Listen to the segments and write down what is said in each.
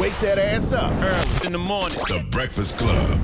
Wake that ass up. Early in the morning. The Breakfast Club.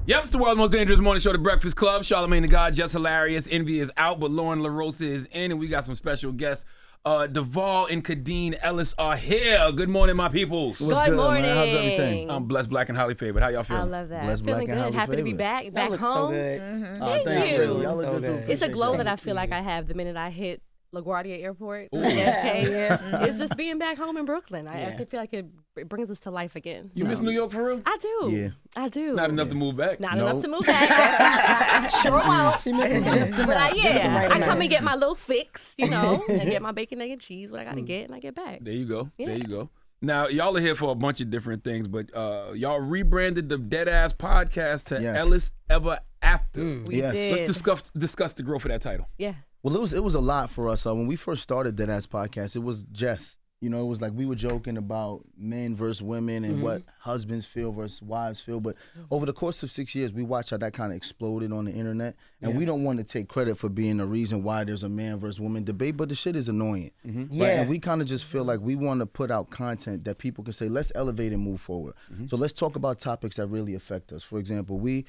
Yep, it's the world's most dangerous morning show, The Breakfast Club. Charlamagne the God, Jess Hilarious. Envy is out, but Lauren LaRosa is in, and we got some special guests. Devale and Khadeen Ellis are here. Good morning, my peoples. What's good, morning, man? How's everything? I'm blessed, black, and highly favored. How y'all feeling? I love that. Blessed, Feeling black, and good. highly Happy to be favored. back Looks home. so good. Thank you. Y'all look good too. It's a glow Appreciate that I y'all. feel like I have the minute I hit LaGuardia Airport. Ooh. It's just being back home in Brooklyn. I feel like it brings us to life again. You miss New York for real? I do. Yeah. I do. Not enough to move back. Not Nope. enough to move back. Sure won't. She missed it just enough. But Just the right I come amount. and get my little fix, and get my bacon, egg, and cheese, what I got to get, and I get back. There you go. Yeah. There you go. Now, y'all are here for a bunch of different things, but y'all rebranded the Deadass podcast to Yes. Ellis Ever After. We Yes. did. Let's discuss the growth of that title. Yeah. Well, it was a lot for us. When we first started Dead Ass Podcast, it was Jess. It was like we were joking about men versus women and what husbands feel versus wives feel. But over the course of 6 years, we watched how that kind of exploded on the internet. And we don't want to take credit for being the reason why there's a man versus woman debate, but the shit is annoying. Right? Yeah. And we kind of just feel like we want to put out content that people can say, let's elevate and move forward. So let's talk about topics that really affect us. For example, we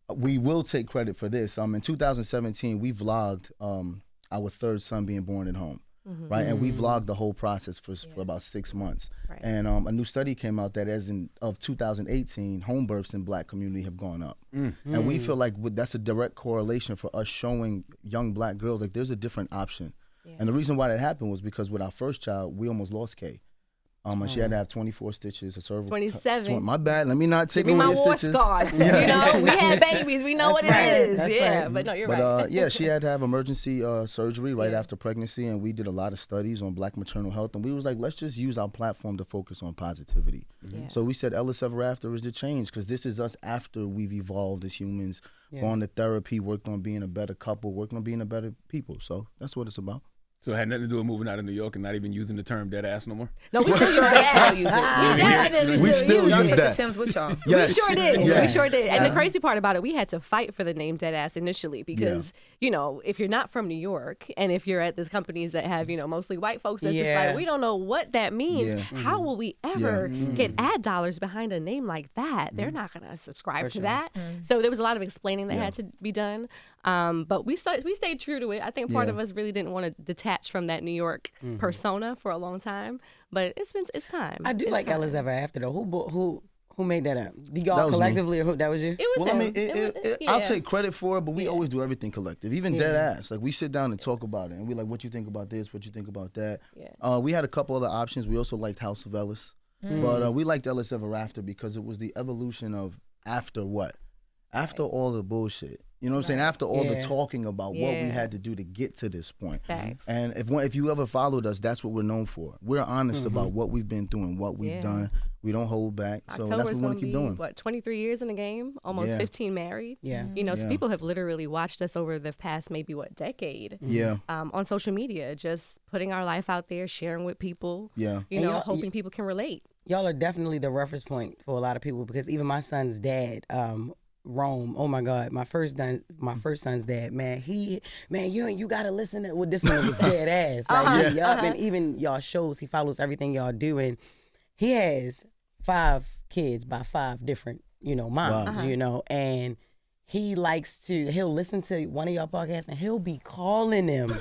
will take credit for this. In 2017, we vlogged our third son being born at home. Right, and we vlogged the whole process for about 6 months. Right. And a new study came out that of 2018, home births in Black community have gone up. And we feel like that's a direct correlation for us showing young Black girls like there's a different option. Yeah. And the reason why that happened was because with our first child, we almost lost Kay. And she had to have 24 stitches, a cervical. 27. My bad. Let me not take Give me away my your war stitches. scars. We had babies. We know That's what right. it is. That's Yeah, right. but no, you're But right. yeah, she had to have emergency surgery right Yeah. after pregnancy, and we did a lot of studies on Black maternal health, and we was like, let's just use our platform to focus on positivity. Yeah. So we said Ellis Ever After is the change, because this is us after we've evolved as humans, gone to therapy, worked on being a better couple, worked on being a better people. So that's what it's about. So it had nothing to do with moving out of New York and not even using the term dead ass no more? No, we still use that. Still use it. We definitely We still Y'all use took the that. Timbs with y'all. Yes. We sure did. Yes. We sure did. And Yeah. the crazy part about it, we had to fight for the name Deadass initially because, if you're not from New York and if you're at these companies that have, mostly white folks, that's just Yeah. like, we don't know what that means. Yeah. How will we ever get ad dollars behind a name like that? They're not going to subscribe to that. So there was a lot of explaining that had to be done. But we stayed true to it. I think part Yeah. of us really didn't want to detach from that New York persona for a long time. But it's time. I do It's like time. Ellis Ever After though. Who made that up? Y'all That was me. collectively or who? That was you? It was Well, him. I mean, I'll yeah. take credit for it, but we always do everything collective, even dead ass. Like we sit down and talk about it, and we like, what you think about this? What you think about that? Yeah. We had a couple other options. We also liked House of Ellis, but we liked Ellis Ever After because it was the evolution of after what? After all the bullshit. You know what I'm saying? After all the Yeah. talking about what we Yeah. had to do to get to this point. Thanks. And if you ever followed us, that's what we're known for. We're honest about what we've been doing, what we've Yeah. done. We don't hold back. So that's what October's we want gonna to keep be, doing. 23 years in the game, almost Yeah. 15 married. Yeah. So Yeah. people have literally watched us over the past maybe decade Yeah. on social media, just putting our life out there, sharing with people, Yeah. And y'all- hoping people can relate. Y'all are definitely the reference point for a lot of people because even my son's dad, Rome. Oh my God, my first son's dad, man. You gotta listen to. Well, this one was dead ass. Like, and even y'all shows, he follows everything y'all do, and he has 5 kids by 5 different, moms, and he'll listen to one of y'all podcasts and he'll be calling them.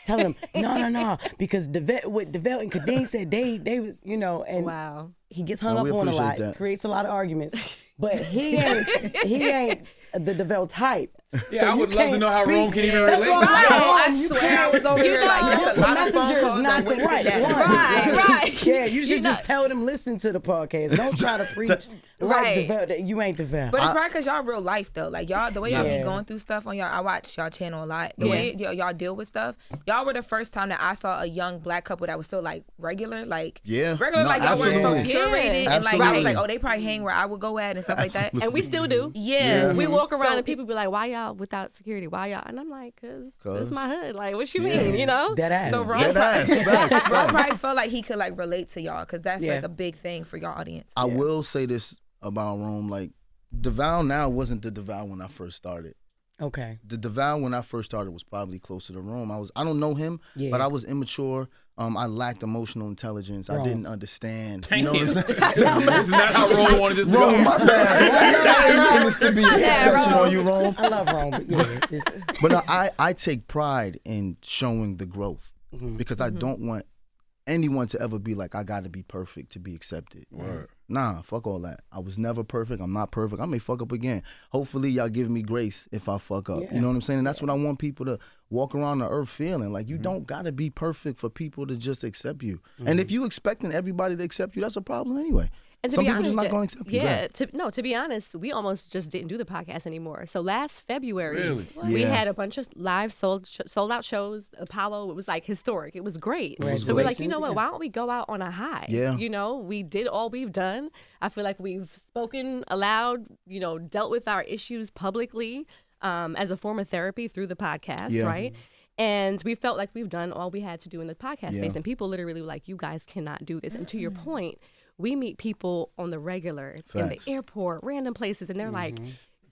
Telling them, no, because Devale and Khadeen said they was, and Wow. he gets hung No, up we on a lot, appreciate that. creates a lot of arguments, but he ain't the Devale type. Yeah, I would love to know how Rome can even That's relate. what I'm like, Right. Rome, I you swear can't- I was over you here know, like, that's the a lot of messenger phone is calls not on the wasted right that. one. Right. Yeah, you should You just know- tell them listen to the podcast. Don't try to preach Right. Devale, that you ain't Devale. But it's right because y'all real life though. Like y'all, the way y'all Yeah. be going through stuff on y'all, I watch y'all channel a lot. The way y'all deal with stuff, y'all were the first time that I saw a young Black couple that was still like regular, like Yeah. regular, No, like y'all weren't so absolutely. curated, Yeah. and like I was Absolutely. like, oh, they probably hang where I would go at and stuff like that. And we still do. Yeah, We walk around So- and people be like, why y'all without security? Why y'all? And I'm like, this 'Cause- is my hood. Like, what you mean, Dead ass. So Rome Dead ass. Facts. Rome probably felt like he could like relate to y'all because that's Yeah. like a big thing for your audience. I will say this about Rome, like Devale now wasn't the Devale when I first started. Okay. The Devale when I first started was probably closer to Rome. I don't know him, Yeah. but I was immature. I lacked emotional intelligence. I Wrong. didn't understand. Damn. You know what I'm saying? This is not how Rome wanted this to Rome, go. my bad. I didn't mean this to be a hit session on you, Rome. I love Rome, but yeah, it's, But no, I take pride in showing the growth because I don't want anyone to ever be like, I got to be perfect to be accepted. Word. Nah, fuck all that. I was never perfect. I'm not perfect. I may fuck up again. Hopefully, y'all give me grace if I fuck up. Yeah. You know what I'm saying? And that's what I want people to walk around the earth feeling. Like, you don't got to be perfect for people to just accept you. And if you expecting everybody to accept you, that's a problem anyway. And to Some be people honest, just not going to accept you. Yeah, to be honest, we almost just didn't do the podcast anymore. So last February, Really? we Yeah. had a bunch of live sold out shows. Apollo, it was like historic. It was great. Right. So we're like, you Great. know what? Yeah. Why don't we go out on a high? Yeah. You know, we did all we've done. I feel like we've spoken aloud, dealt with our issues publicly as a form of therapy through the podcast, Yeah. right? And we felt like we've done all we had to do in the podcast Yeah. space. And people literally were like, you guys cannot do this. And to your point, we meet people on the regular in the Facts. airport, random places, and they're like,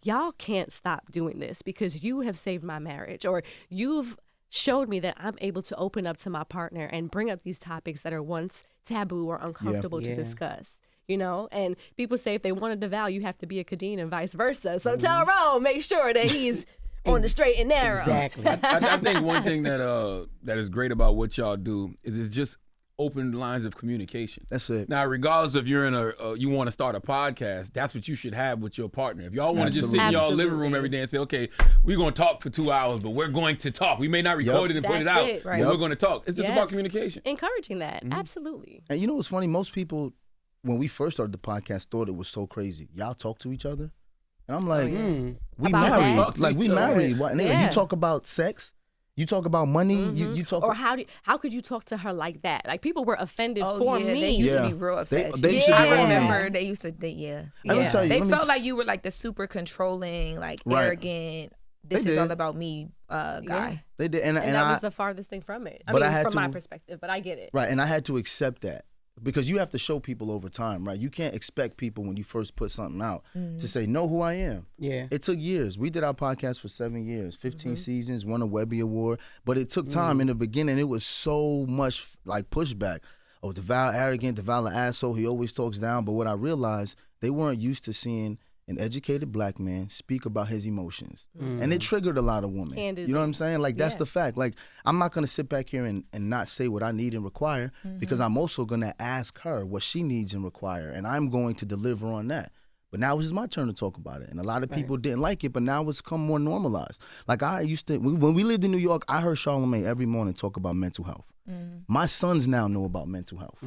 y'all can't stop doing this because you have saved my marriage, or you've showed me that I'm able to open up to my partner and bring up these topics that are once taboo or uncomfortable to Yeah. discuss. And people say if they want to Devale, you have to be a Khadeen and vice versa. So tell Rome, make sure that he's on the straight and narrow. exactly. I think one thing that is great about what y'all do is it's just open lines of communication. That's it. Now, regardless if you're in you want to start a podcast, that's what you should have with your partner. If y'all want to just sit in y'all living room every day and say, okay, we're going to talk for 2 hours, but we're going to talk. We may not record it and put it That's out, it. but Right. we're going to talk. It's just about Yes. communication. Encouraging that. Absolutely. And you know what's funny? Most people, when we first started the podcast, thought it was so crazy. Y'all talk to each other? And I'm like, we About married. that? Like, we Talk to each other. married. What? And they're like, Yeah. you talk about sex? You talk about money? You talk Or how could you talk to her like that? Like people were offended for yeah, me. they used Yeah. to be real upset. They used to be I on me. remember they used to. Let me Yeah. tell you. They let me felt t- like you were like the super controlling, like Right. arrogant. This They is all did. about me, guy. They did. And And that I, was the farthest thing from it. I But mean, I had from my to- perspective, but I get it. Right, and I had to accept that because you have to show people over time, right? You can't expect people when you first put something out to say, know who I am. Yeah. It took years. We did our podcast for 7 years, 15 seasons, won a Webby Award, but it took time. In the beginning, it was so much like pushback. Oh, Devale arrogant, Devale an asshole, he always talks down. But what I realized, they weren't used to seeing an educated black man speak about his emotions. And it triggered a lot of women. Candidly. You know what I'm saying? Like, that's Yeah. the fact. Like, I'm not going to sit back here and not say what I need and require because I'm also going to ask her what she needs and require. And I'm going to deliver on that. But now it's my turn to talk about it. And a lot of people didn't like it, but now it's come more normalized. Like, I used to, when we lived in New York, I heard Charlamagne every morning talk about mental health. My sons now know about mental health.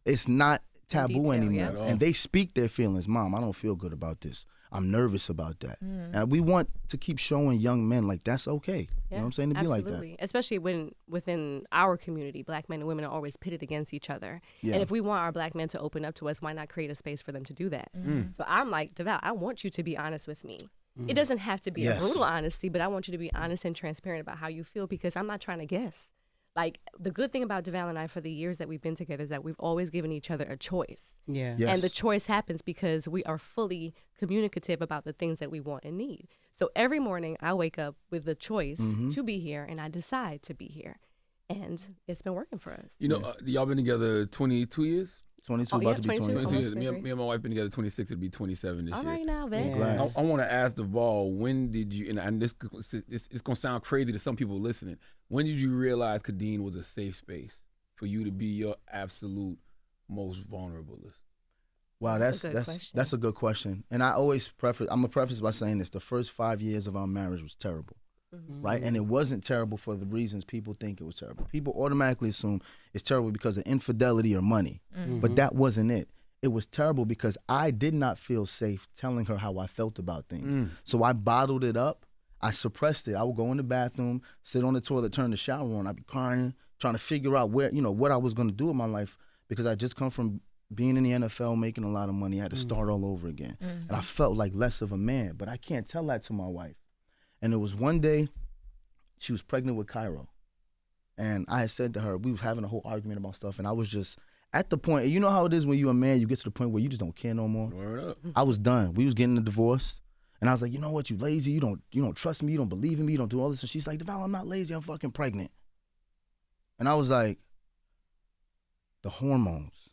It's not taboo detail, anymore. yeah. At all. And they speak their feelings. Mom, I don't feel good about this. I'm nervous about that. And we want to keep showing young men like that's okay. You know what I'm saying? To be like that. Absolutely. Especially when within our community, black men and women are always pitted against each other. Yeah. And if we want our black men to open up to us, why not create a space for them to do that? So I'm like, Devale, I want you to be honest with me. It doesn't have to be Yes. a brutal honesty, but I want you to be honest and transparent about how you feel because I'm not trying to guess. Like the good thing about Devale and I for the years that we've been together is that we've always given each other a choice. Yeah. Yes. And the choice happens because we are fully communicative about the things that we want and need. So every morning I wake up with the choice to be here and I decide to be here. And it's been working for us. You know, y'all been together 22 years? 22, Oh, about yeah, to be 22. 23. 22 years. Almost Me, been me and my wife been together 26. It'll be 27 this All year. right now, Vic. Yeah. Right. I want to ask Devale, when did you, and this it's going to sound crazy to some people listening, when did you realize Khadeen was a safe space for you to be your absolute most vulnerable? Wow, That's that's a good question. that's a good question. And I always preface, I'm gonna preface by saying this: the first 5 years of our marriage was terrible, right? And it wasn't terrible for the reasons people think it was terrible. People automatically assume it's terrible because of infidelity or money, but that wasn't it. It was terrible because I did not feel safe telling her how I felt about things. So I bottled it up. I suppressed it. I would go in the bathroom, sit on the toilet, turn the shower on. I'd be crying, trying to figure out where, what I was gonna do in my life because I just come from being in the NFL, making a lot of money. I had to start all over again. And I felt like less of a man, but I can't tell that to my wife. And it was one day, she was pregnant with Cairo. And I had said to her, we was having a whole argument about stuff, and I was just at the point, you know how it is when you're a man, you get to the point where you just don't care no more. Word up. I was done. We was getting a divorce. And I was like, you know what, you lazy, you don't trust me, you don't believe in me, you don't do all this. And she's like, Devale, I'm not lazy, I'm fucking pregnant. And I was like, the hormones,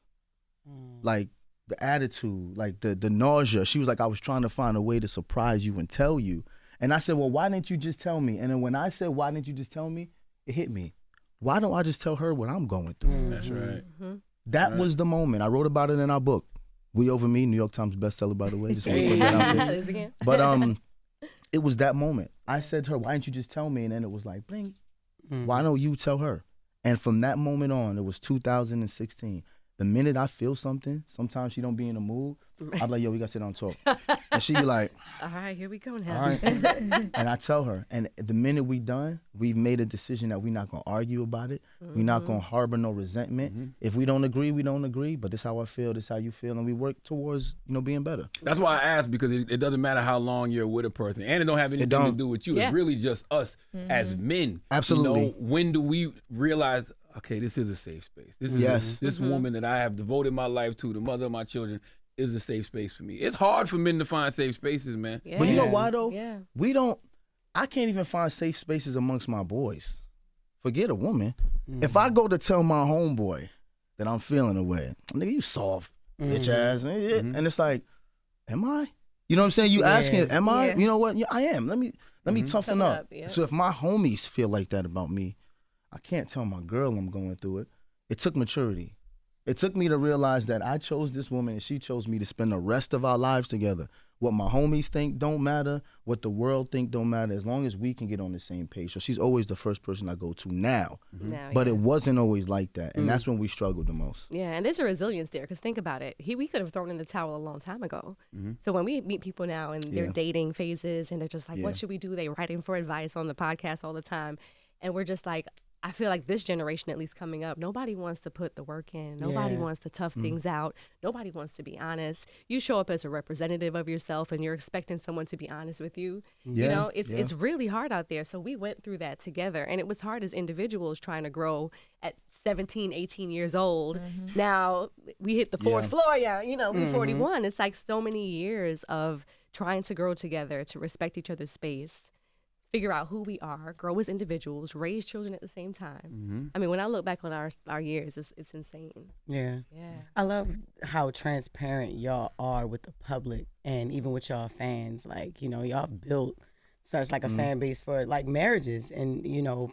like the attitude, like the nausea. She was like, I was trying to find a way to surprise you and tell you. And I said, well, why didn't you just tell me? And then when I said, why didn't you just tell me? It hit me. Why don't I just tell her what I'm going through? That's right. That was the moment. I wrote about it in our book, We Over Me, New York Times bestseller, by the way. Just want to put that out there. But it was that moment. I said to her, why didn't you just tell me? And then it was like, bling, why don't you tell her? And from that moment on, it was 2016. The minute I feel something, sometimes she don't be in the mood, I'm like, yo, we got to sit down and talk. And she be like, all right, here we go now. all right. And I tell her, and the minute we done, we've made a decision that we're not going to argue about it. We're not going to harbor no resentment. If we don't agree, we don't agree. But this is how I feel, this is how you feel. And we work towards, being better. That's why I asked, because it doesn't matter how long you're with a person. And it don't have anything to do with you. Yeah. It's really just us as men. Absolutely. When do we realize, okay, this is a safe space. This is this woman that I have devoted my life to, the mother of my children, is a safe space for me. It's hard for men to find safe spaces, man. Yeah. But you know why, though? Yeah. I can't even find safe spaces amongst my boys. Forget a woman. If I go to tell my homeboy that I'm feeling away, nigga, you soft, bitch ass. And it's like, am I? You know what I'm saying? You asking, am I? Yeah. You know what? Yeah, I am. Let me toughen up. Yeah. So if my homies feel like that about me, I can't tell my girl I'm going through it. It took maturity. It took me to realize that I chose this woman and she chose me to spend the rest of our lives together. What my homies think don't matter. What the world think don't matter. As long as we can get on the same page. So she's always the first person I go to now. But it wasn't always like that. And that's when we struggled the most. Yeah, and there's a resilience there, because think about it. We could have thrown in the towel a long time ago. So when we meet people now and they're dating phases and they're just like, what should we do? They're writing for advice on the podcast all the time. And we're just like, I feel like this generation, at least coming up, nobody wants to put the work in. Nobody wants to tough things out. Nobody wants to be honest. You show up as a representative of yourself and you're expecting someone to be honest with you. It's really hard out there. So we went through that together. And it was hard as individuals trying to grow at 17, 18 years old. Now we hit the fourth floor. We're 41. It's like so many years of trying to grow together, to respect each other's space, figure out who we are, grow as individuals, raise children at the same time. I mean, when I look back on our years, it's insane. Yeah. I love how transparent y'all are with the public and even with y'all fans. Like, y'all built such like a fan base for like marriages and,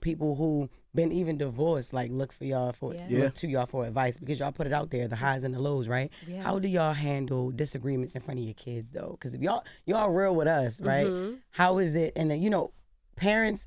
people who been even divorced, like look to y'all for advice, because y'all put it out there, the highs and the lows, right? Yeah. How do y'all handle disagreements in front of your kids though? Because if y'all real with us, right? How is it? And then, parents,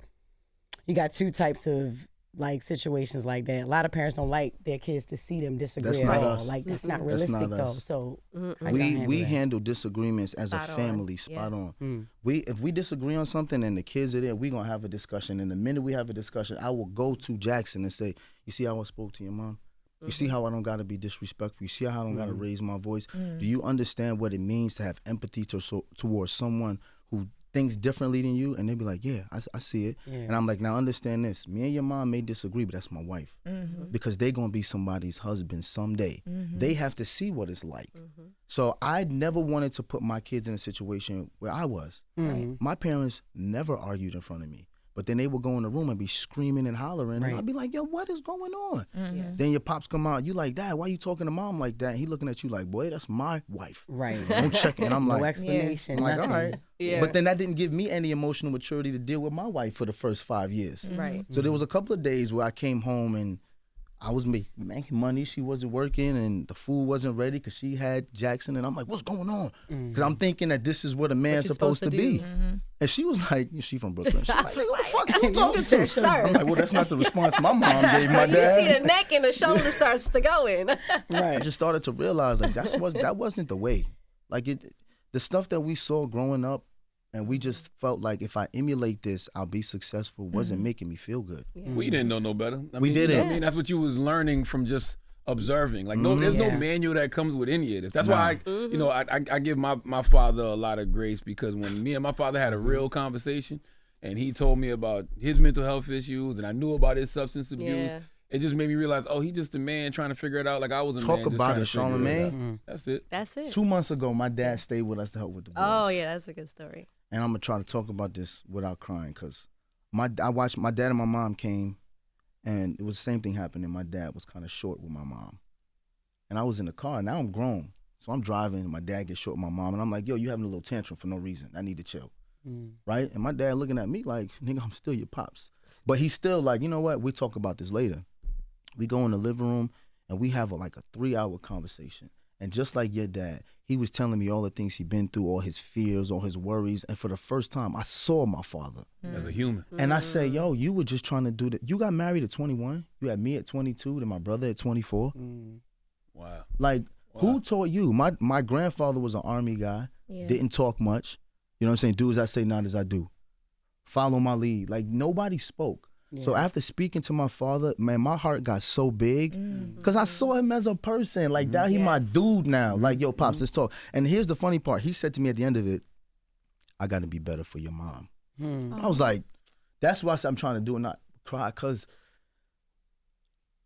you got two types of like situations like that. A lot of parents don't like their kids to see them disagree at all. Us. Like that's not realistic though. So we handle disagreements as a family spot on. If we disagree on something and the kids are there, we gonna have a discussion. And the minute we have a discussion, I will go to Jackson and say, "You see how I spoke to your mom? You see how I don't gotta be disrespectful? You see how I don't gotta raise my voice? Do you understand what it means to have empathy towards someone who thinks differently than you?" And they be like, yeah, I see it. And I'm like, now understand this. Me and your mom may disagree, but that's my wife. Because they going to be somebody's husband someday. They have to see what it's like. So I never wanted to put my kids in a situation where I was. My parents never argued in front of me. But then they would go in the room and be screaming and hollering. And I'd be like, yo, what is going on? Then your pops come out. You like, Dad, why you talking to mom like that? And he looking at you like, boy, that's my wife. Right. Don't check it. And I'm no like, explanation. I'm like, nothing. all right. Yeah. But then that didn't give me any emotional maturity to deal with my wife for the first 5 years. Right. So there was a couple of days where I came home and I was making money. She wasn't working and the food wasn't ready because she had Jackson. And I'm like, what's going on? Because I'm thinking that this is what a man's supposed to be. And she was like, she from Brooklyn. She's like, what the fuck are you talking to? I'm like, well, that's not the response my mom gave my dad. You see the neck and the shoulder starts to go in. I just started to realize like that wasn't the way. Like the stuff that we saw growing up, and we just felt like if I emulate this, I'll be successful, wasn't making me feel good. We didn't know no better. We didn't. I mean, that's what you was learning from just observing. Like, there's no manual that comes with any of this. That's why I give my father a lot of grace, because when me and my father had a real conversation, and he told me about his mental health issues, and I knew about his substance abuse. It just made me realize, he's just a man trying to figure it out like I was a man. Talk about it, Charlamagne. That's it. That's it. 2 months ago, my dad stayed with us to help with the boys. Oh, yeah, that's a good story. And I'm going to try to talk about this without crying, because I watched my dad and my mom came, and it was the same thing happening. My dad was kind of short with my mom. and I was in the car. And now I'm grown. So I'm driving, and my dad gets short with my mom. And I'm like, yo, you having a little tantrum for no reason. I need to chill. Right? And my dad looking at me like, nigga, I'm still your pops. But he's still like, you know what? We'll talk about this later. We go in the living room, and we have a 3-hour conversation. And just like your dad, he was telling me all the things he'd been through, all his fears, all his worries. And for the first time, I saw my father. As a human. And I said, yo, you were just trying to do that. You got married at 21. You had me at 22, then my brother at 24. Wow. Like, who taught you? My grandfather was an Army guy, didn't talk much. You know what I'm saying? Do as I say, not as I do. Follow my lead. Like, nobody spoke. Yeah. So after speaking to my father, man, my heart got so big because I saw him as a person. Like, that he my dude now. Like, yo, Pops, let's talk. And here's the funny part. He said to me at the end of it, I got to be better for your mom. I was like, that's why I said I'm trying to do it, not cry, because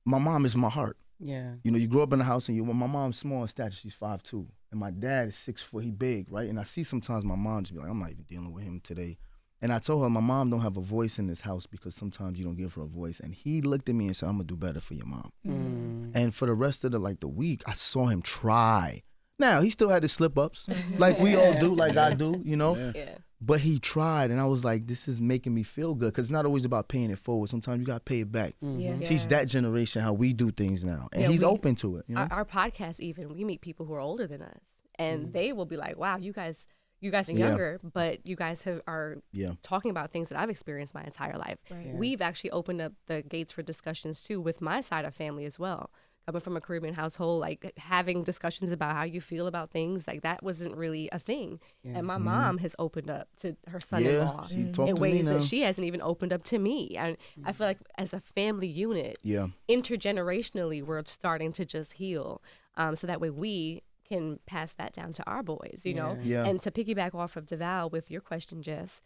my mom is my heart. Yeah. You know, you grow up in a house and my mom's small in stature. She's 5'2". And my dad is 6 foot. He big, right? And I see sometimes my mom just be like, I'm not even dealing with him today. And I told her, my mom don't have a voice in this house because sometimes you don't give her a voice. And he looked at me and said, I'm going to do better for your mom. And for the rest of the week, I saw him try. Now, he still had his slip-ups, like we all do, like I do, you know? Yeah. But he tried, and I was like, this is making me feel good, because it's not always about paying it forward. Sometimes you got to pay it back. Teach that generation how we do things now. And he's open to it. You know? Our podcast, even, we meet people who are older than us, and they will be like, wow, you guys are younger, but you guys are talking about things that I've experienced my entire life. Right. We've actually opened up the gates for discussions, too, with my side of family as well. Coming from a Caribbean household, like having discussions about how you feel about things, like that wasn't really a thing. And my mom has opened up to her son-in-law in ways that she hasn't even opened up to me. And I feel like as a family unit, intergenerationally, we're starting to just heal. So that way we can pass that down to our boys, you know? And to piggyback off of Devale with your question, Jess,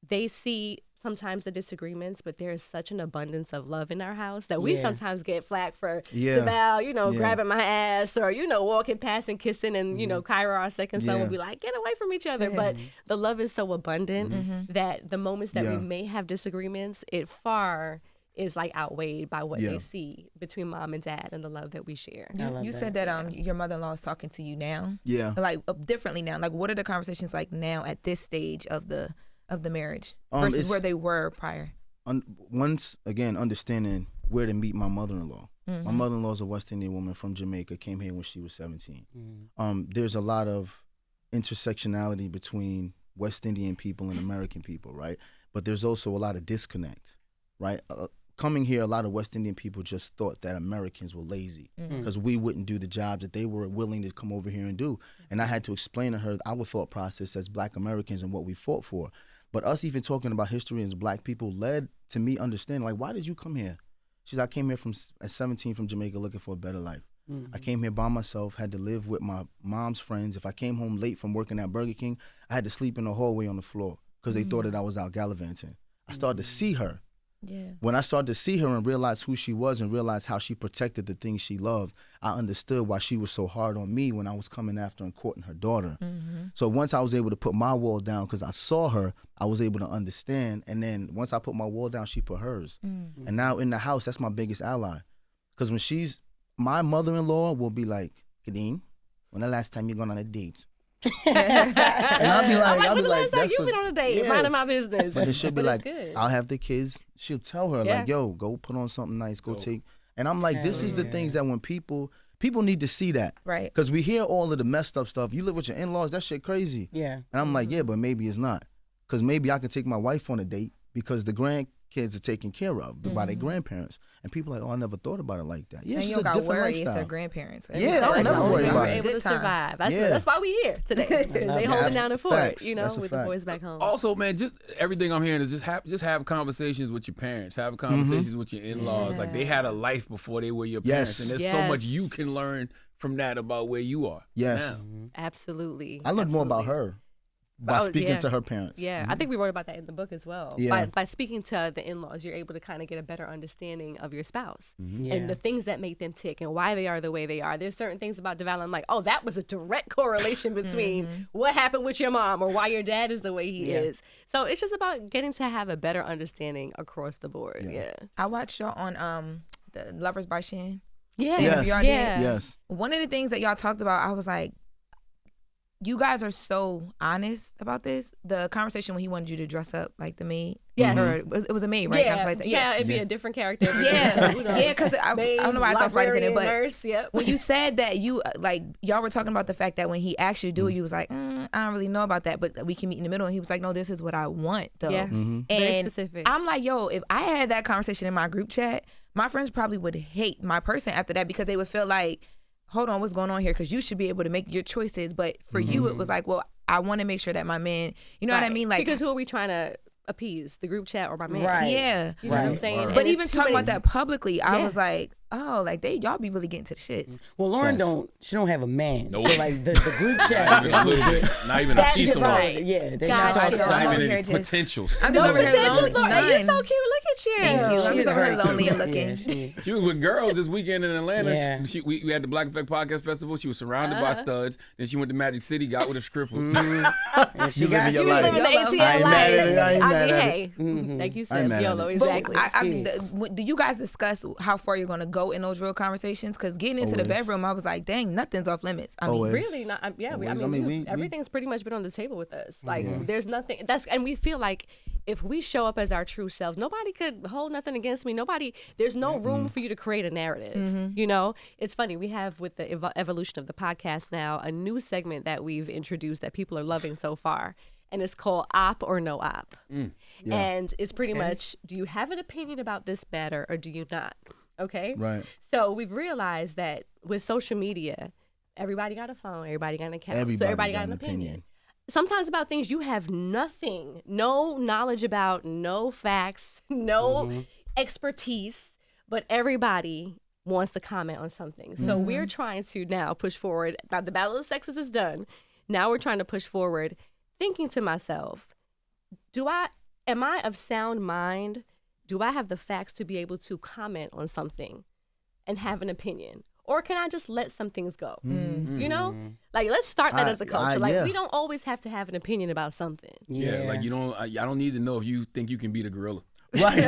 they see sometimes the disagreements, but there is such an abundance of love in our house that we sometimes get flack for Devale, you know, grabbing my ass, or, you know, walking past and kissing, and, you know, Kyra, our second son, will be like, get away from each other. But the love is so abundant that the moments that we may have disagreements, it far is like outweighed by what they see between mom and dad and the love that we share. You said that your mother-in-law is talking to you now. Like differently now. Like, what are the conversations like now at this stage of the marriage versus where they were prior? Once again, understanding where to meet my mother-in-law. My mother-in-law is a West Indian woman from Jamaica, came here when she was 17. There's a lot of intersectionality between West Indian people and American people, right? But there's also a lot of disconnect, right? Coming here, a lot of West Indian people just thought that Americans were lazy because we wouldn't do the jobs that they were willing to come over here and do. And I had to explain to her our thought process as Black Americans and what we fought for. But us even talking about history as Black people led to me understanding, like, why did you come here? She said, I came here at 17 from Jamaica looking for a better life. I came here by myself, had to live with my mom's friends. If I came home late from working at Burger King, I had to sleep in the hallway on the floor because they thought that I was out gallivanting. I started to see her. When I started to see her and realize who she was and realize how she protected the things she loved, I understood why she was so hard on me when I was coming after and courting her daughter. So once I was able to put my wall down because I saw her, I was able to understand. And then once I put my wall down, she put hers. And now in the house, that's my biggest ally. Because when my mother-in-law will be like, Khadeen, when the last time you gone on a date? And I'll be like, that's you been on a date, minding my business. But then she'll be like, good. I'll have the kids. She'll tell her like, yo, go put on something nice, go take. And I'm like, this is the things that when people need to see that, right? Because we hear all of the messed up stuff. You live with your in-laws, that shit crazy. And I'm like, yeah, but maybe it's not, because maybe I can take my wife on a date because the grandkids are taken care of by their grandparents. And people are like, oh, I never thought about it like that. Yeah, and it's you a don't got different worry, lifestyle. it's their grandparents. I never worry about it. We're able to survive. That's why we here today. They holding down the fort, you know, with the boys back home. Also, man, just everything I'm hearing is just have conversations with your parents, have conversations with your in-laws. Like, they had a life before they were your parents, and there's so much you can learn from that about where you are. Now. Absolutely. I learned more about her by speaking to her parents. I think we wrote about that in the book as well. By speaking to the in-laws, you're able to kind of get a better understanding of your spouse and the things that make them tick and why they are the way they are. There's certain things about Devale I'm like, oh, that was a direct correlation between what happened with your mom or why your dad is the way he is. So it's just about getting to have a better understanding across the board. I watched y'all on the Lovers by Shan. Yeah. Yes. Yeah. Yes. One of the things that y'all talked about, I was like, you guys are so honest about this. The conversation when he wanted you to dress up like the maid. Yes. Or it was a maid, right? Yeah, it'd be a different character. Yeah, because I don't know why I thought flight attendant, but nurse, when you said that you, like, y'all were talking about the fact that when he asked you to do it, you was like, I don't really know about that, but we can meet in the middle. And he was like, no, this is what I want, though. Yeah, very specific. I'm like, yo, if I had that conversation in my group chat, my friends probably would hate my person after that because they would feel like, hold on, what's going on here? Because you should be able to make your choices. But for you, it was like, well, I want to make sure that my man, you know what I mean? Like, because who are we trying to appease, the group chat or my man? Right. Yeah. You know what I'm saying? But even talking about that publicly, I was like, oh, like y'all be really getting to the shits. Well, Lauren don't have a man. Nope. So like the group chat. Not even a piece of right. one. Yeah, they Gotcha. not talking Not about even here his potentials. I'm just over here lonely. Lauren, you're so cute. Look at you. Thank you. I'm She's just over here very lonely cute. and looking. Yeah, She was with girls this weekend in Atlanta. Yeah. We had the Black Effect Podcast Festival. She was surrounded by studs. Then she went to Magic City, got with a stripper. and she You got living your You life. living the YOLO. ATL I ain't life. mad at it. I ain't I mad mean, at hey, like you I ain't said, mad at YOLO, it. exactly. Do you guys discuss how far you're going to go in those real conversations? Because getting into the bedroom, I was like, dang, nothing's off limits. I mean, Always. Really not. Yeah, Always. everything's pretty much been on the table with us. Like, there's nothing. And we feel like if we show up as our true selves, nobody could hold nothing against me. There's no room for you to create a narrative. You know, it's funny. We have with the evolution of the podcast now a new segment that we've introduced that people are loving so far, and it's called Op or No Op. And it's pretty much, do you have an opinion about this matter or do you not? Okay. Right. So we've realized that with social media, everybody got a phone, everybody got an account, so everybody got an opinion. Sometimes about things you have nothing, no knowledge about, no facts, no expertise, but everybody wants to comment on something. So we're trying to now push forward. Now the battle of the sexes is done. Now we're trying to push forward, thinking to myself, am I of sound mind? Do I have the facts to be able to comment on something and have an opinion? Or can I just let some things go? You know? Like, let's start that as a culture. We don't always have to have an opinion about something. Yeah, like I don't need to know if you think you can beat a gorilla. Right.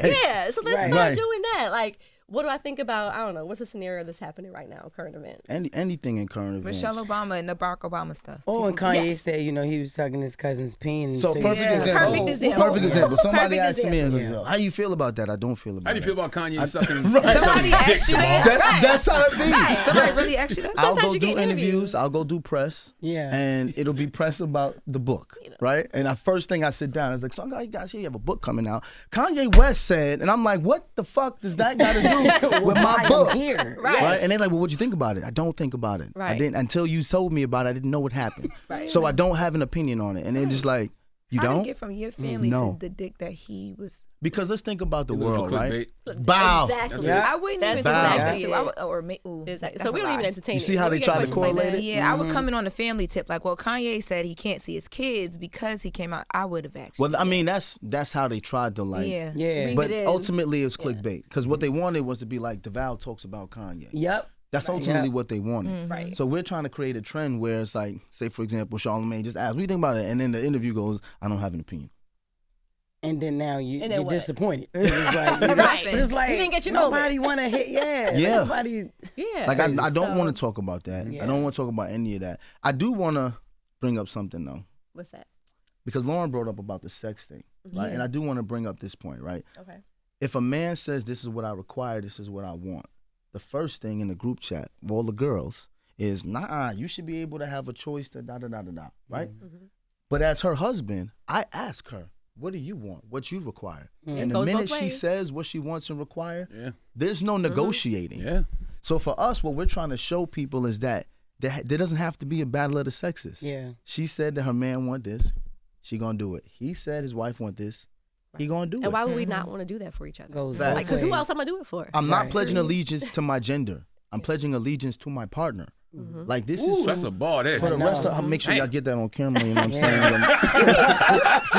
Yeah, so let's start doing that. Like, what do I think about, I don't know, what's the scenario that's happening right now, current events? Anything in current events. Michelle Obama and the Barack Obama stuff. Oh, and Kanye said, he was sucking his cousin's peen. So perfect example. Perfect example. Perfect example. Somebody Perfect asked me, example. how you feel about that? I don't feel about How do you feel about Kanye sucking? Somebody asked you that? That's how it be. Somebody really asked you that? I'll Sometimes go you do get interviews. I'll go do press. Yeah. And it'll be press about the book, right? And the first thing I sit down is like, so guys, you have a book coming out. Kanye West said, and I'm like, what the fuck does that got to do with my book? Here. Right. And they're like, well, what'd you think about it? I don't think about it. Right. I didn't until you told me about it. I didn't know what happened. So I don't have an opinion on it. And they're just like, you How did don't? you get from your family to the dick that he was? Because let's think about the world, right? Clickbait. Bow. Exactly. I wouldn't That's even exactly do that. Exactly. So we don't even entertain You it. see how When they we get try to questions like correlate that, it? Yeah, I would come in on the family tip. Like, well, Kanye said he can't see his kids because he came out. I would have actually. Well, I mean, that's how they tried to like. Yeah. Yeah. But it in. ultimately, it was clickbait because what they wanted was to be like Devale talks about Kanye. Yep. That's ultimately what they wanted. Right. So we're trying to create a trend where it's like, say for example, Charlamagne just asked, "What do you think about it?" And then the interview goes, "I don't have an opinion." And then now you're what? disappointed. It's like, Right. But it's like You didn't get your nobody want to hit. Yeah. Yeah. Nobody. Yeah. Like I don't So- want to talk about that. I don't want to talk about any of that. I do want to bring up something though, What's that? because Lauren brought up about the sex thing, right? And I do want to bring up this point, right? Okay. If a man says this is what I require, this is what I want, the first thing in the group chat of all the girls is, nah, you should be able to have a choice to da-da-da-da-da, right? But as her husband, I ask her, what do you want? What you require? And It the goes minute both she ways. says what she wants and require, there's Mm-hmm. no negotiating. Yeah. So for us, what we're trying to show people is that there doesn't have to be a battle of the sexes. Yeah. She said that her man want this, she gonna do it. He said his wife want this, he gonna do it. And why would we not want to do that for each other? Goes Facts. Like, because who ways. else am I do it for? I'm not pledging allegiance to my gender. I'm pledging allegiance to my partner. Like this Ooh, is that's a bar there. for the rest of. Make sure y'all get that on camera. You know what I'm saying?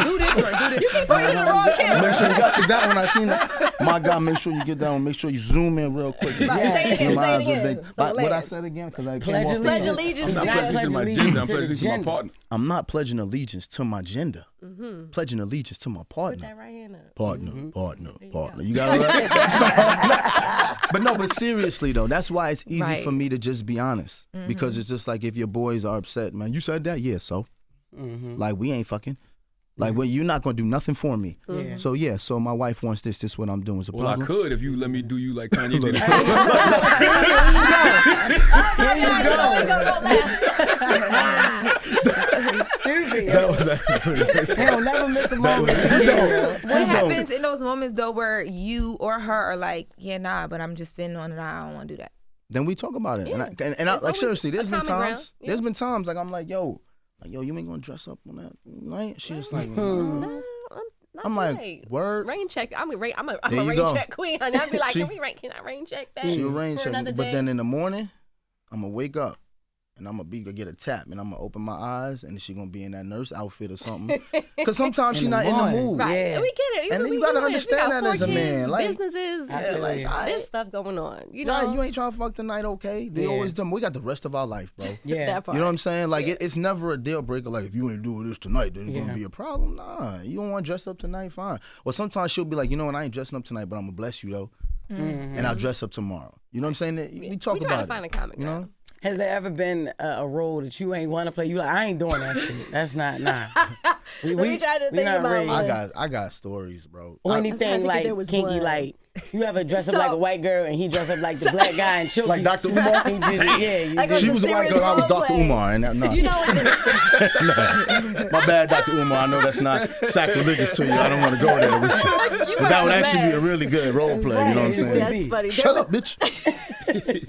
Do this one. Do this one. Bring it the wrong camera. Make sure you got that one. I seen that. My God, make sure you get that one. Make sure you zoom in real quick. Say it again, My say it eyes are again. big. So But what I hilarious. said again, because I Pledge came off. Pledge allegiance I'm not to pledging to my allegiance gender. I'm to the pledging to my gender. partner. I'm not pledging allegiance to my gender. pledging allegiance to my Put partner. that right hand up. Partner. go. You got that? But seriously though, that's why it's easy Right. for me to just be honest. Because it's just like if your boys are upset, man, you said that? Yeah, so. Like we ain't fucking. Like well, you're not gonna do nothing for me. Yeah. So yeah, so my wife wants this. This is what I'm doing. It's a Well, I problem. could if you let me do you like Kanye did. Stupid. That was actually pretty good. They don't never miss a moment. What happens in those moments though where you or her are like, yeah, nah, but I'm just sitting on it. I don't want to do that. Then we talk about it. Yeah. And I It's like always seriously, there's a been common ground. times. Yeah. There's been times like I'm like, yo, you ain't gonna dress up on that night? She's just like, No, not I'm like, tonight. word. Rain check. I'm a There rain you go. check queen, honey. I'd be like, She- can I rain check that? She arranged for it. another But day? then in the morning, I'm gonna wake up and I'm gonna get a tap and I'm gonna open my eyes and she gonna be in that nurse outfit or something. Cause sometimes she In the not in the morning. mood. Right, Yeah. we get it. And We you gotta do it. We understand got that as 4 a man, kids, like- businesses, I feel like, you. there's stuff going on. You Nah, know, you ain't trying to fuck tonight, okay? They Yeah. always tell me we got the rest of our life, bro. Yeah. that part. You know what I'm saying? Like it's never a deal breaker. Like if you ain't doing this tonight, then it's Yeah. gonna be a problem. Nah, you don't want to dress up tonight, fine. Or sometimes she'll be like, you know what, I ain't dressing up tonight, but I'm gonna bless you though, and I'll dress up tomorrow. You know what I'm saying? We talk we try about to it. find a common You know? ground. Has there ever been a role that you ain't want to play? You like, I ain't doing that shit. That's not, nah. me try to think not about ready. one. I got stories, bro. Or I'm anything trying to think if there like was kinky, one. like you ever dress up So- like a white girl and he dress up like the black guy and choke Like you? Dr. Umar? He just- yeah, you Like did. She a was a white serious girl. I was role Dr. play. Umar, and that, no, You know, it's- my bad, Dr. Umar. I know that's not sacrilegious to you. I don't want to go there with you. But that would actually be a really good role play. You know what I'm saying? that's funny. Shut up, bitch.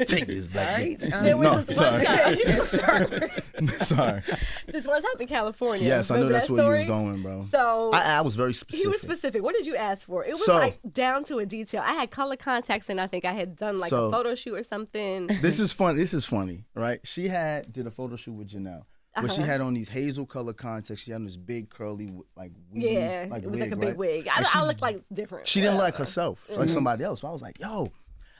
Take this back. There was No, this one time. Sorry. This one time in California. Yes, I know Remember that's that where you was story? going, bro. So I was very specific. he was specific. What did you ask for? It was So- like down to a detail. I had color contacts and I think I had done like So- a photo shoot or something. This is funny, right? She did a photo shoot with Janelle. But she had on these hazel color contacts. She had on this big curly like weave, Yeah, like it was wig, like a big right? wig. And I looked like different. She didn't like herself, like somebody else. So I was like, yo,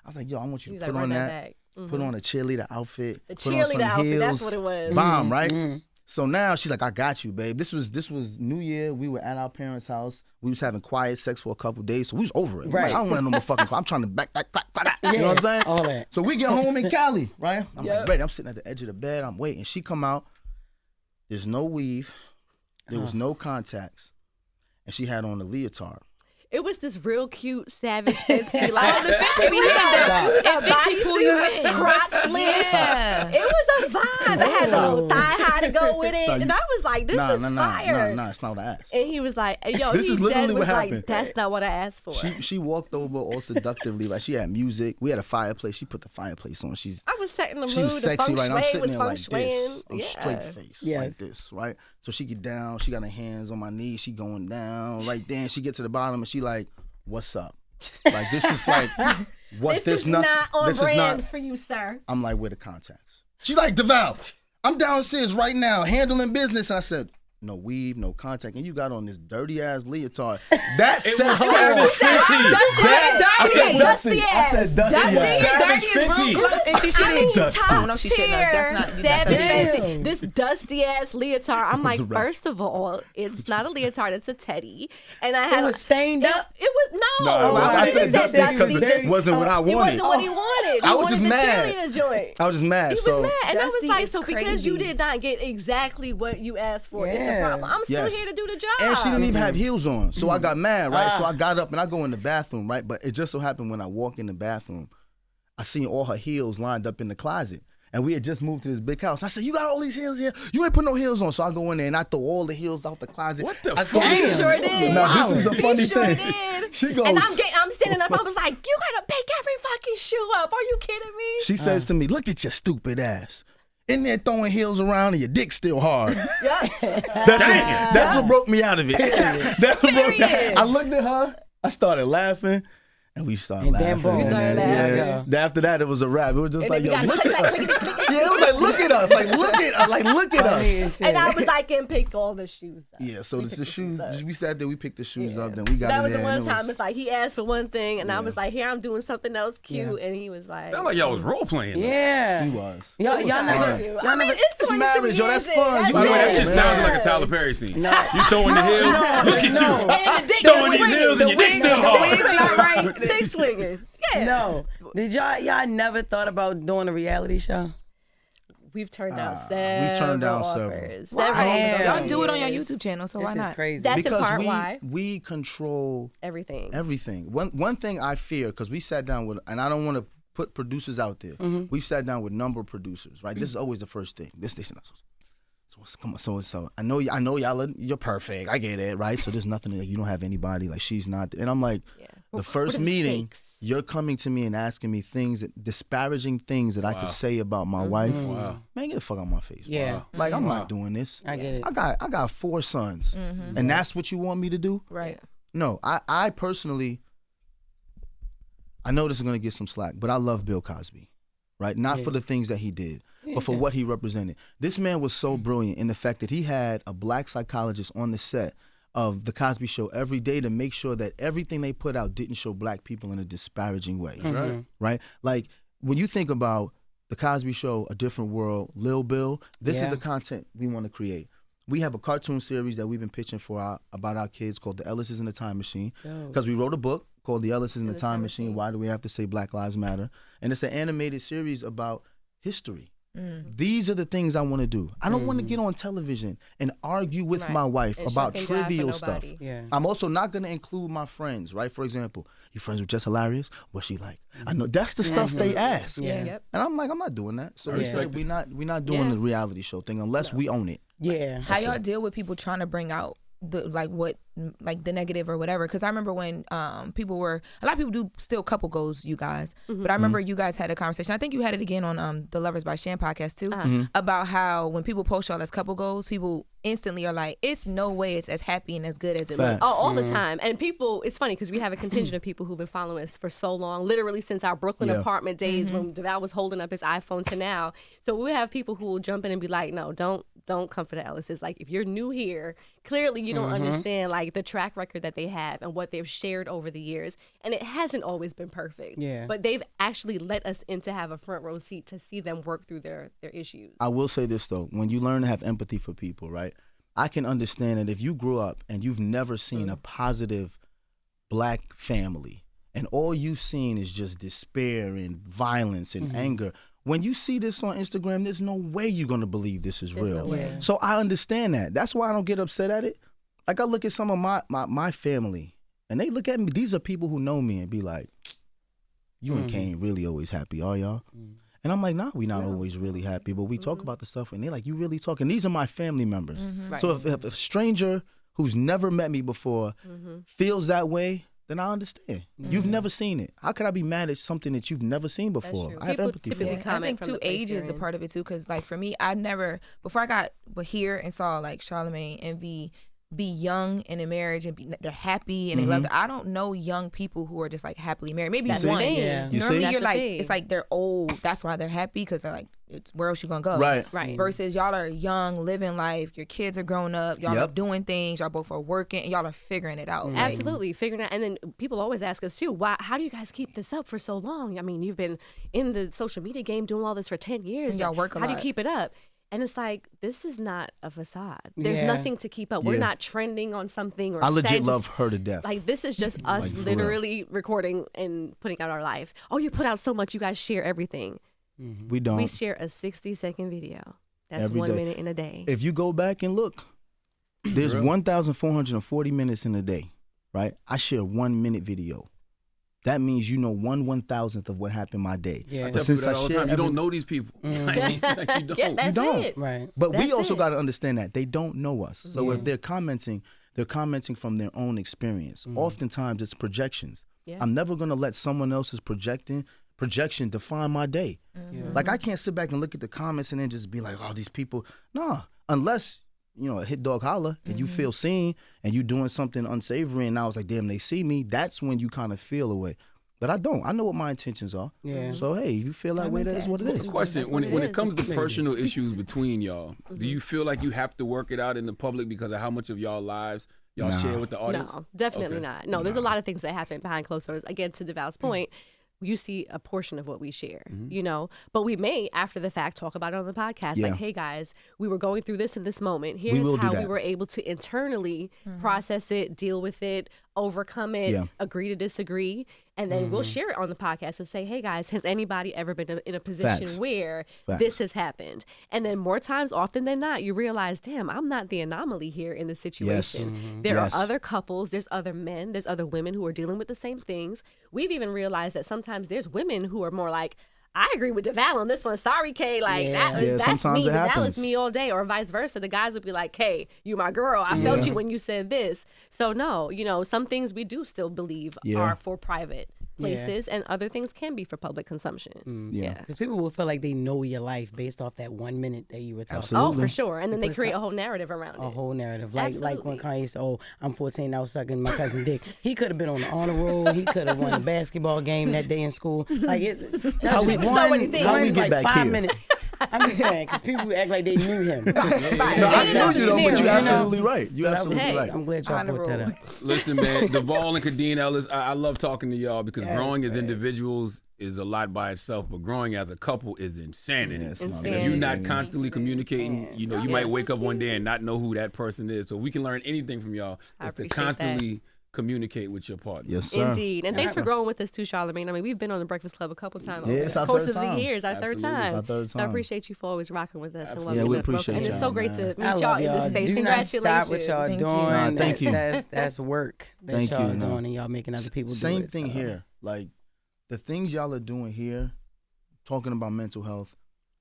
I want you He's to like, put on run that that, back. put on a cheerleader outfit, The put on some cheerleader outfit, that's heels. what it was. Bomb, right? So now she's like, I got you, babe. This was New Year. We were at our parents' house. We was having quiet sex for a couple days, so we was over it. I'm like, Right. I don't want no more fucking. I'm trying to back that. You know what I'm saying? all that. So we get home in Cali, right? I'm Yep. like, ready. I'm sitting at the edge of the bed. I'm waiting. She come out. There's no weave. There was no contacts. And she had on a leotard. It was this real cute savage fancy, like the fancy be hitting it It fits you, pull you in. crotchless. Yeah. It was a vibe. I had a little thigh high to go with it, and I was like, "This is fire." Nah, it's not what I asked. And he was like, hey, "Yo, This he is literally dead what was like, happened. that's not what I asked for." She walked over all seductively, like she had music. We had a fireplace. She put the fireplace on. I was setting the mood. She was sexy, the feng right? I'm shui sitting was there feng like this, shuiing. Yeah. straight face, like Yes. this, right? So she get down. She got her hands on my knees. She going down right there. And she get to the bottom and she like, "What's up?" Like this is like, what's This is not? not on This is brand not. for you, sir. I'm like, where the contacts? She's like, Devale, I'm downstairs right now handling business. And I said, no weave, no contact. And you got on this dirty ass leotard. That set her off. I said dusty. I said dusty. And she shouldn't. Oh no, she shouldn't have. That's not. That's Savage not fancy. This dusty ass leotard. I'm like, a wrap. first of all, it's not a leotard, it's a teddy. And I had It was stained up. It was No, I said dusty because it just- wasn't what I It wanted. wasn't what he wanted. I He was just wanted the mad. cheerleader joint. I was just mad. He so was mad, and I was Dusty like, is so because you crazy. did not get exactly what you asked for, it's a Yeah. problem. I'm still Yes. here to do the job. And she didn't even have heels on. So I got mad, right? So I got up and I go in the bathroom, right? But it just so happened when I walk in the bathroom, I seen all her heels lined up in the closet. And we had just moved to this big house. I said, you got all these heels here? You ain't put no heels on. So I go in there and I throw all the heels out the closet. What the I fuck? go- He sure did. Now, this is the He funny sure thing. did. She goes, And I'm standing up. I was like, you gotta pick every fucking shoe up. Are you kidding me? she says to me, look at your stupid ass. In there throwing heels around and your dick's still hard. That's what broke me out of it. That's what broke me. Period. I looked at her. I started laughing. And we started And laughing. then boom. We started laughing. Yeah. After that, it was a wrap. It was just And like, then yo, we got look at click, click, Yeah, it was like, look at us. Like, look at Funny us. as shit. And I was like, and pick all the shoes up. Yeah, so We the picked the shoes, up. we sat there, we picked the shoes up, then we got That in was there. the and one it time. It's like he asked for one thing, and I was like, "Here, I'm doing something else cute," and he was like, Sound like y'all was role playing. Yeah. He was. Y'all was never. fun. Y'all never. It's marriage, yo. That's fun. By the way, that shit Yeah. sounded like a Tyler Perry scene. You throwing the heels, look at you. and then the dick Throwing was these swinging. heels and your dick still The wig's hard. not right. Dick swinging. Yeah. No. Did y'all never thought about doing a reality show? We've turned down several. we've turned down offers. several. Several Damn. offers Y'all over do it on your years. YouTube channel, so why This not? is crazy. That's in Because part why we control everything. everything. One thing I fear, because we sat down with, and I don't want to put producers out there. We've sat down with number of producers, right? This is always the first thing. This and that. So come on, so I know y'all are, you're perfect. I get it, right? So there's nothing that you don't have anybody, like she's not. And I'm like, Yeah. the What first are the meeting, stakes? you're coming to me and asking me things, disparaging things that I could say about my wife. Wow. Man, get the fuck out my face. Yeah. Bro. Like I'm not doing this. I get it. I got 4 sons, and that's what you want me to do? Right. No, I personally, I know this is gonna get some slack, but I love Bill Cosby, right? Not for the things that he did, but for what he represented. This man was so brilliant in the fact that he had a black psychologist on the set of the Cosby Show every day to make sure that everything they put out didn't show black people in a disparaging way, right? Like when you think about the Cosby Show, A Different World, Lil Bill, this is the content we want to create. We have a cartoon series that we've been pitching for about our kids called The Ellis in the Time Machine, because we wrote a book called The Ellis in the Time Machine. Why do we have to say Black Lives Matter? And it's an animated series about history. These are the things I want to do. I don't want to get on television and argue with my wife And about shuck and jive for trivial stuff. nobody. Yeah. I'm also not going to include my friends, right? For example, you friends with Jess Hilarious? What's she like? I know that's the stuff they ask. Yeah. Yep. And I'm like, I'm not doing that. So we said we're not doing the reality show thing unless we own it. Yeah. How y'all deal with people trying to bring out the negative or whatever? Because I remember when a lot of people do still couple goals, you guys. But I remember you guys had a conversation. I think you had it again on the Lovers by Shan podcast too, about how when people post y'all as couple goals, people instantly are like, it's no way it's as happy and as good as it looks. Oh, all the time. And people, it's funny because we have a contingent of people who've been following us for so long, literally since our Brooklyn apartment days when Devale was holding up his iPhone to now. So we have people who will jump in and be like, no, don't come for the Ellises. Like, if you're new here, clearly you don't understand like the track record that they have and what they've shared over the years. And it hasn't always been perfect. Yeah. But they've actually let us in to have a front row seat to see them work through their issues. I will say this though, when you learn to have empathy for people, right? I can understand that if you grew up and you've never seen a positive black family and all you've seen is just despair and violence and anger, when you see this on Instagram, there's no way you're going to believe this is real. no way. So I understand that. That's why I don't get upset at it. Like I look at some of my family and they look at me, these are people who know me and be like, you and Kane really always happy, are y'all? And I'm like, nah, we not always really happy, but we talk about the stuff, and they're like, you really talking? These are my family members. So if a stranger who's never met me before feels that way, then I understand. You've never seen it. How could I be mad at something that you've never seen before? true. I have People empathy for typically it. I comment think from too, the place age is they're a in. part of it too. Because like for me, I never before I got here and saw like Charlamagne and be young and in marriage and they're happy and they love. I don't know young people who are just like happily married. Maybe That's one. the thing. Yeah. You Normally see? you're That's the like thing. it's like they're old. That's why they're happy because they're like it's where else you gonna go? Right. Right. Versus y'all are young, living life. Your kids are growing up. Y'all are doing things. Y'all both are working and y'all are figuring it out. Like, Absolutely, figuring out. And then people always ask us too, why? How do you guys keep this up for so long? I mean, you've been in the social media game doing all this for 10 years. And y'all work a How do lot. you keep it up? And it's like, this is not a facade. There's Yeah. nothing to keep up. We're Yeah. not trending on something. Or I legit status. love her to death. Like, this is just us Like, for real. literally recording and putting out our life. Oh, you put out so much. You guys share everything. We don't. We share a 60-second video. That's Every 1 day. minute in a day. If you go back and look, there's 1,440 minutes in a day, right? I share 1 minute video. That means you know 1/1000th of what happened my day. Yeah. I But tell since people I that all the share time. You every- don't know these people. Like, you don't. Yeah, that's don't. it. Right. But we That's also it. got to understand that they don't know us. So if they're commenting from their own experience. Oftentimes it's projections. Yeah. I'm never going to let someone else's projection define my day. Like I can't sit back and look at the comments and then just be like, oh, these people. Nah, unless, you know, a hit dog holler and you feel seen and you doing something unsavory and I was like, damn, they see me. That's when you kind of feel away. But I don't. I know what my intentions are. Yeah. So, hey, you feel that way, that's what it is. Question: When it comes to personal issues between y'all, do you feel like you have to work it out in the public because of how much of y'all lives y'all share with the audience? No, definitely not. No, there's a lot of things that happen behind closed doors. Again, to Devale's point, you see a portion of what we share, you know, but we may, after the fact, talk about it on the podcast. Yeah. Like, hey guys, we were going through this in this moment. Here's will do how we that. were able to internally process it, deal with it, overcome it, agree to disagree. And then we'll share it on the podcast and say, hey guys, has anybody ever been in a position Facts. where Facts. this has happened? And then more times, often than not, you realize, damn, I'm not the anomaly here in this situation. There Yes. are other couples, there's other men, there's other women who are dealing with the same things. We've even realized that sometimes there's women who are more like, I agree with Devale on this one. Sorry, Kay. Like, that's sometimes me. it Devale happens. is me all day, or vice versa. The guys would be like, Kay, you my girl. I felt you when you said this. So, no, you know, some things we do still believe are for private places, and other things can be for public consumption. Because people will feel like they know your life based off that 1 minute that you were talking. Absolutely. Oh, for sure. And then they create a whole narrative around A it. whole narrative. Like when Absolutely. Kanye said, oh, I'm 14, I was sucking my cousin dick. He could have been on the honor roll. He could have won a basketball game that day in school. Like, that's just so many things. How we get like back 5 here? minutes. I'm just saying, because people act like they knew him. No, I know you don't, but you're absolutely right. You're absolutely Hey. right. I'm glad y'all brought that up. Listen, man, Devale and Khadeen, Ellis, I love talking to y'all because growing as individuals is a lot by itself, but growing as a couple is insanity. Yes, Because Insanity. you're not constantly communicating. You know, you might wake up one day and not know who that person is. So we can learn anything from y'all I is to appreciate constantly communicate with your partner. Yes, sir. Indeed. And thanks for growing with us too, Charlamagne. I mean, we've been on the Breakfast Club a couple times Yeah, over it's the our course third of time. the years, our third Absolutely, time. it's our third So I time. appreciate you for always rocking with us. And Absolutely. welcoming Yeah, we us. appreciate And it's y'all, so great man. to I meet love y'all in y'all. this space. Do not stop what Congratulations. y'all Thank doing. you. Nah, thank you. That's work that Thank y'all you, no. doing, and y'all making other people do Same it. thing so. here. Like, the things y'all are doing here, talking about mental health,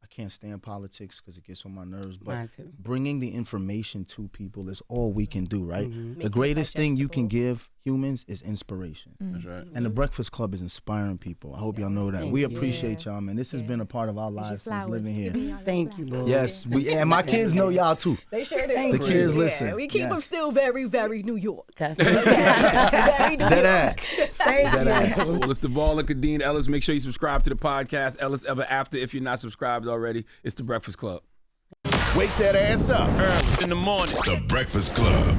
I can't stand politics because it gets on my nerves, but Mine too. bringing the information to people is all we can do, right? Mm-hmm. The greatest thing you can give humans is inspiration. That's right. And the Breakfast Club is inspiring people. I hope y'all know that. Thank We you. appreciate y'all, man. This has been a part of our lives since living here. Thank you, bro. Yes, and my kids know y'all too. They sure do. The kids listen. We keep Yes. them still very, very New York. That's Very New Dead York. ass. Thank Dead ass. Well, it's Devale and Khadeen. Ellis, make sure you subscribe to the podcast. Ellis Ever After, if you're not subscribed already. It's The Breakfast Club. Wake that ass up. Early in the morning. The Breakfast Club.